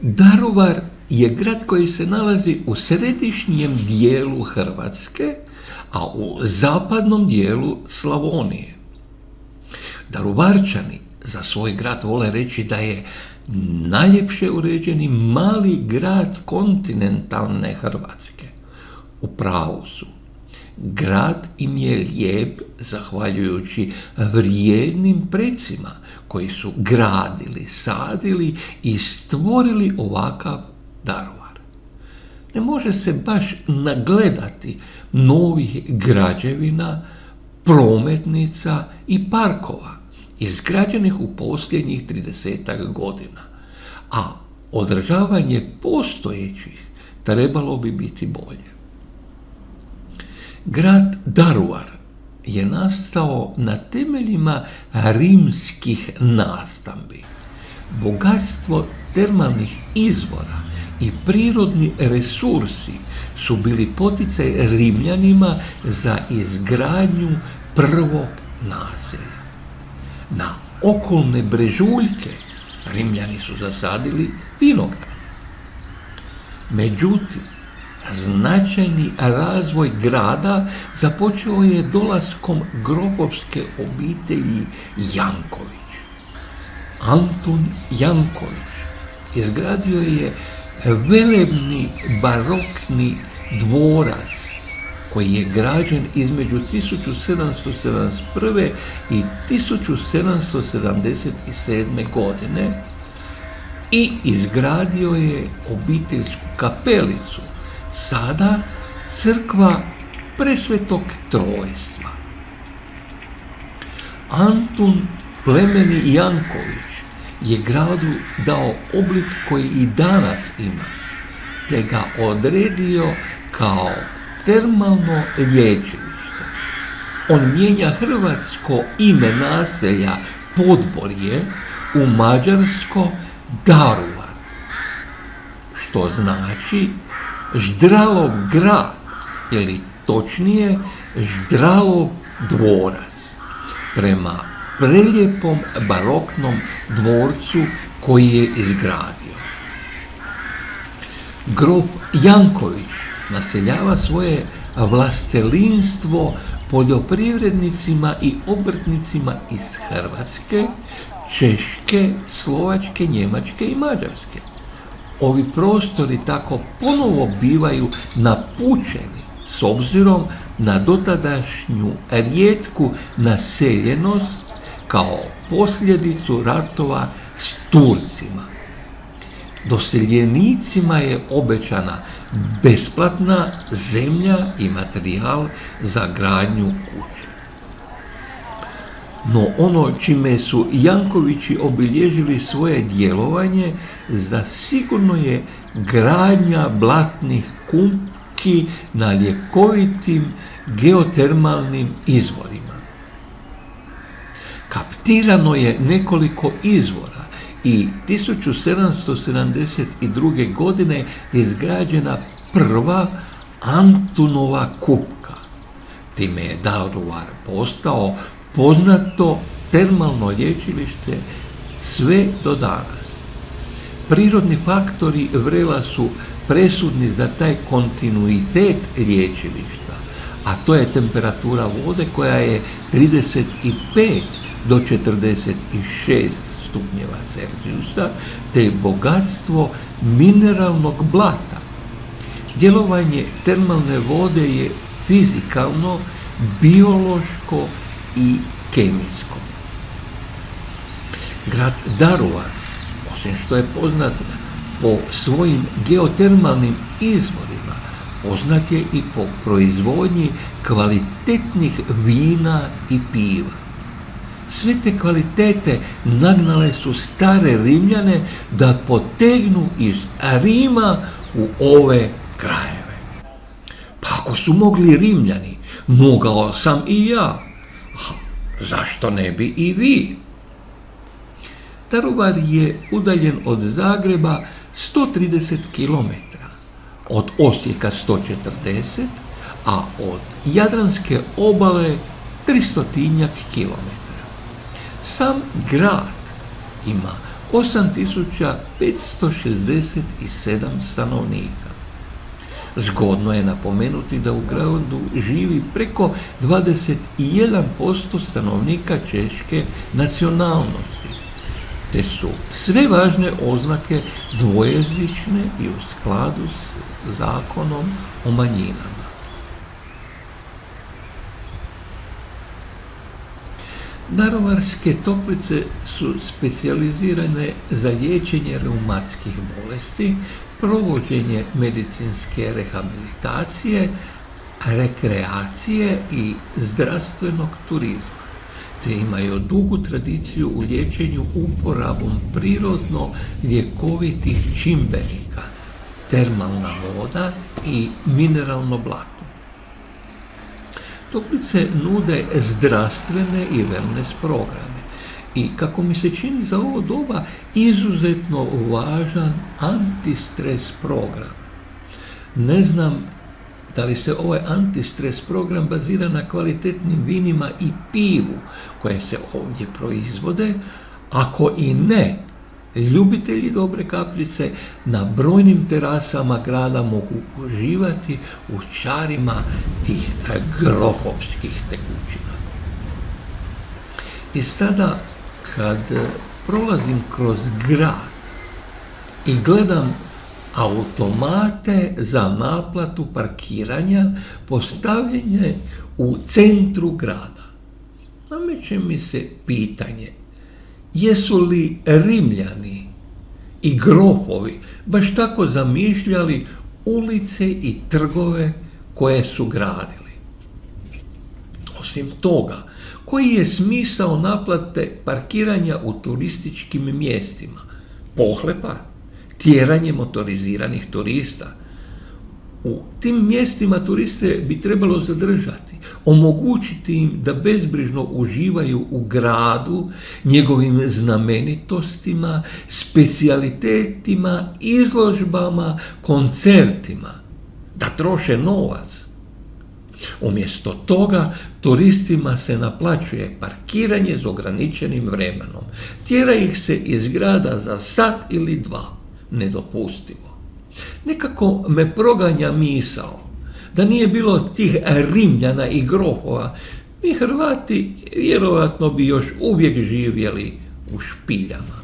Daruvar je grad koji se nalazi u središnjem dijelu Hrvatske, a u zapadnom dijelu Slavonije. Daruvarčani za svoj grad vole reći da je najljepše uređeni mali grad kontinentalne Hrvatske. U pravu su. Grad im je lijep zahvaljujući vrijednim precima koji su gradili, sadili i stvorili ovakav Daruvar. Ne može se baš nagledati novih građevina, prometnica i parkova izgrađenih u posljednjih 30 godina, a održavanje postojećih trebalo bi biti bolje. Grad Daruvar je nastao na temeljima rimskih nastambi. Bogatstvo termalnih izvora i prirodni resursi su bili poticaj Rimljanima za izgradnju prvog naselja. Na okolne brežuljke Rimljani su zasadili vinograd. Međutim, značajni razvoj grada započeo je dolaskom grofovske obitelji Janković. Antun Janković izgradio je velebni barokni dvorac koji je građen između 1771. i 1777. godine i izgradio je obiteljsku kapelicu, sada crkva Presvetog Trojstva. Antun plemeni Janković je gradu dao oblik koji i danas ima, te ga odredio kao termalno lječilište. On mijenja hrvatsko ime naselja Podborje u mađarsko Daruvar, što znači Ždralov grad, ili točnije Ždralov dvorac, prema prelijepom baroknom dvorcu koji je izgradio. Grof Janković naseljava svoje vlastelinstvo poljoprivrednicima i obrtnicima iz Hrvatske, Češke, Slovačke, Njemačke i Mađarske. Ovi prostori tako ponovo bivaju napučeni s obzirom na dotadašnju rijetku naseljenost kao posljedicu ratova s Turcima. Doseljenicima je obećana besplatna zemlja i materijal za gradnju kuće. No ono čime su Jankovići obilježili svoje djelovanje zasigurno je gradnja blatnih kupki na ljekovitim geotermalnim izvorima. Kaptirano je nekoliko izvora i 1772. godine izgrađena prva Antunova kupka. Time je Daruvar postao poznato termalno lječilište sve do danas. Prirodni faktori vrela su presudni za taj kontinuitet lječilišta, a to je temperatura vode koja je 35 do 46 stupnjeva Celzijusa, te bogatstvo mineralnog blata. Djelovanje termalne vode je fizikalno, biološko i kemijsko. Grad Daruvar, osim što je poznat po svojim geotermalnim izvorima, poznat je i po proizvodnji kvalitetnih vina i piva. Sve te kvalitete nagnale su stare Rimljane da potegnu iz Rima u ove krajeve. Pa ako su mogli Rimljani, mogao sam i ja. Zašto ne bi i vi? Daruvar je udaljen od Zagreba 130 km, od Osijeka 140, a od Jadranske obale 300 km. Sam grad ima 8567 stanovnika. Zgodno je napomenuti da u gradu živi preko 21% stanovnika češke nacionalnosti, te su sve važne oznake dvojezične i u skladu s zakonom o manjinama. Daruvarske toplice su specijalizirane za liječenje reumatskih bolesti, provođenje medicinske rehabilitacije, rekreacije i zdravstvenog turizma, te imaju dugu tradiciju u liječenju uporabom prirodno ljekovitih čimbenika, termalna voda i mineralno blato. Toplice nude zdravstvene i wellness programe i, kako mi se čini za ovo doba, izuzetno važan antistres program. Ne znam da li se ovaj antistres program bazira na kvalitetnim vinima i pivu koje se ovdje proizvode. Ako i ne, ljubitelji dobre kapljice na brojnim terasama grada mogu uživati u čarima tih grofovskih tekućina. I sada, kad prolazim kroz grad i gledam automate za naplatu parkiranja postavljene u centru grada, nameće mi se pitanje: jesu li Rimljani i grofovi baš tako zamišljali ulice i trgove koje su gradili? Osim toga, koji je smisao naplate parkiranja u turističkim mjestima? Pohlepa? Tjeranje motoriziranih turista? U tim mjestima turiste bi trebalo zadržati, omogućiti im da bezbrižno uživaju u gradu, njegovim znamenitostima, specijalitetima, izložbama, koncertima, da troše novac. Umjesto toga, turistima se naplaćuje parkiranje s ograničenim vremenom. Tjera ih se iz grada za sat ili dva. Nedopustivo. Nekako me proganja misao da nije bilo tih Rimljana i grofova, mi Hrvati vjerojatno bi još uvijek živjeli u špiljama.